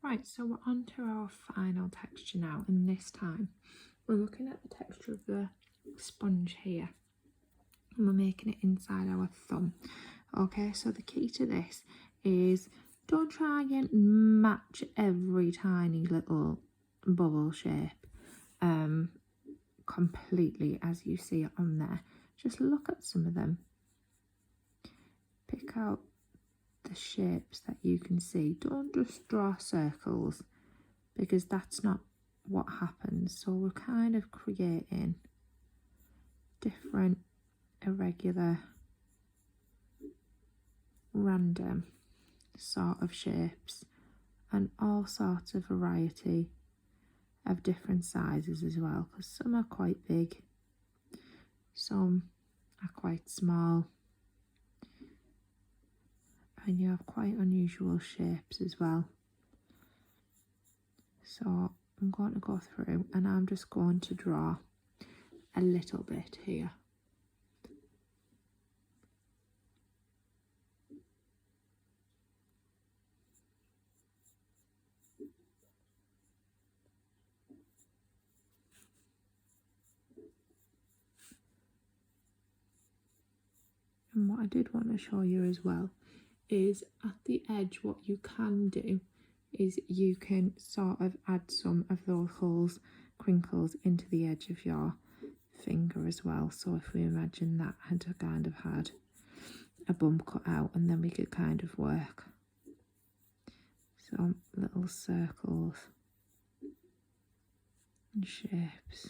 Right, so we're on to our final texture now, and this time we're looking at the texture of the sponge here, and we're making it inside our thumb. Okay, so the key to this is don't try and match every tiny little bubble shape completely as you see it on there. Just look at some of them, pick out the shapes that you can see. Don't just draw circles, because that's not what happens. So we're kind of creating different irregular random sort of shapes, and all sorts of variety of different sizes as well, because some are quite big, some are quite small, and you have quite unusual shapes as well. So I'm going to go through and I'm just going to draw a little bit here. And what I did want to show you as well is at the edge, what you can do is you can sort of add some of those holes, crinkles into the edge of your finger as well. So if we imagine that had kind of had a bump cut out, and then we could kind of work some little circles and shapes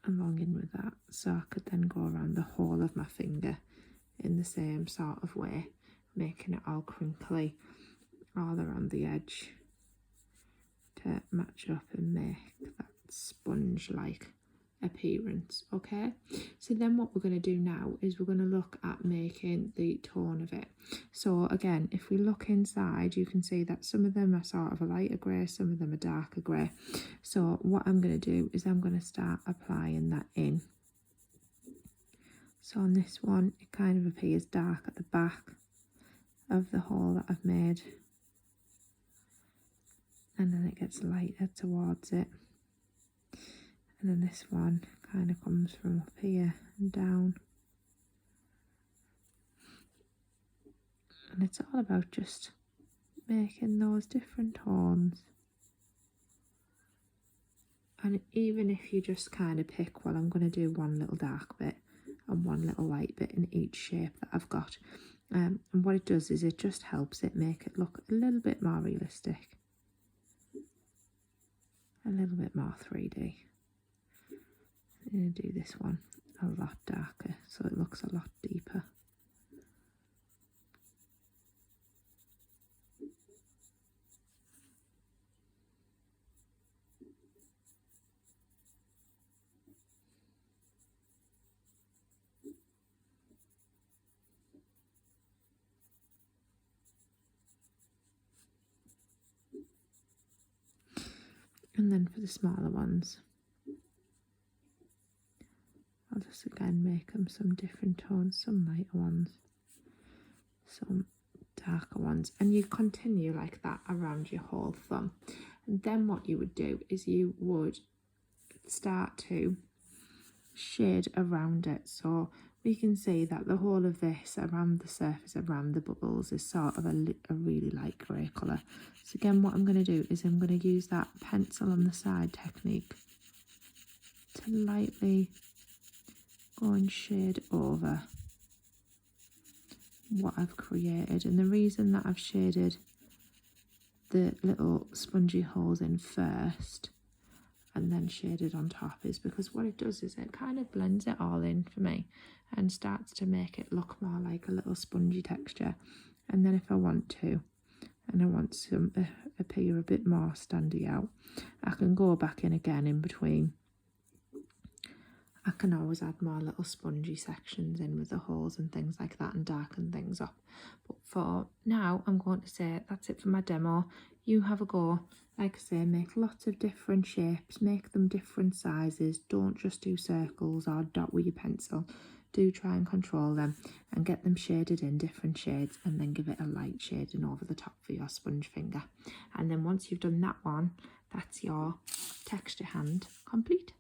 along in with that, so I could then go around the whole of my finger in the same sort of way, making it all crinkly all around the edge to match up and make that sponge-like appearance. Okay, so then what we're going to do now is we're going to look at making the tone of it. So again, if we look inside, you can see that some of them are sort of a lighter grey, some of them are darker grey. So what I'm going to do is I'm going to start applying that in. So on this one, it kind of appears dark at the back of the hole that I've made, and then it gets lighter towards it. And then this one kind of comes from up here and down. And it's all about just making those different tones. And even if you just kind of pick, well, I'm going to do one little dark bit and one little light bit in each shape that I've got. And what it does is it just helps it make it look a little bit more realistic. A little bit more 3D. I'm going to do this one a lot darker so it looks a lot deeper. And then for the smaller ones, I'll just again make them some different tones, some lighter ones, some darker ones, and you continue like that around your whole thumb. And then what you would do is you would start to shade around it. So we can see that the whole of this around the surface, around the bubbles, is sort of a really light grey colour. So again, what I'm going to do is I'm going to use that pencil on the side technique to lightly go and shade over what I've created. And the reason that I've shaded the little spongy holes in first and then shaded on top is because what it does is it kind of blends it all in for me and starts to make it look more like a little spongy texture. And then if I want to, and I want some appear a bit more standy out, I can go back in again in between. I can always add more little spongy sections in with the holes and things like that and darken things up. But for now, I'm going to say that's it for my demo. You have a go. Like I say, make lots of different shapes, make them different sizes. Don't just do circles or dot with your pencil. do try and control them and get them shaded in different shades, and then give it a light shading over the top for your sponge finger. And then once you've done that one, that's your texture hand complete.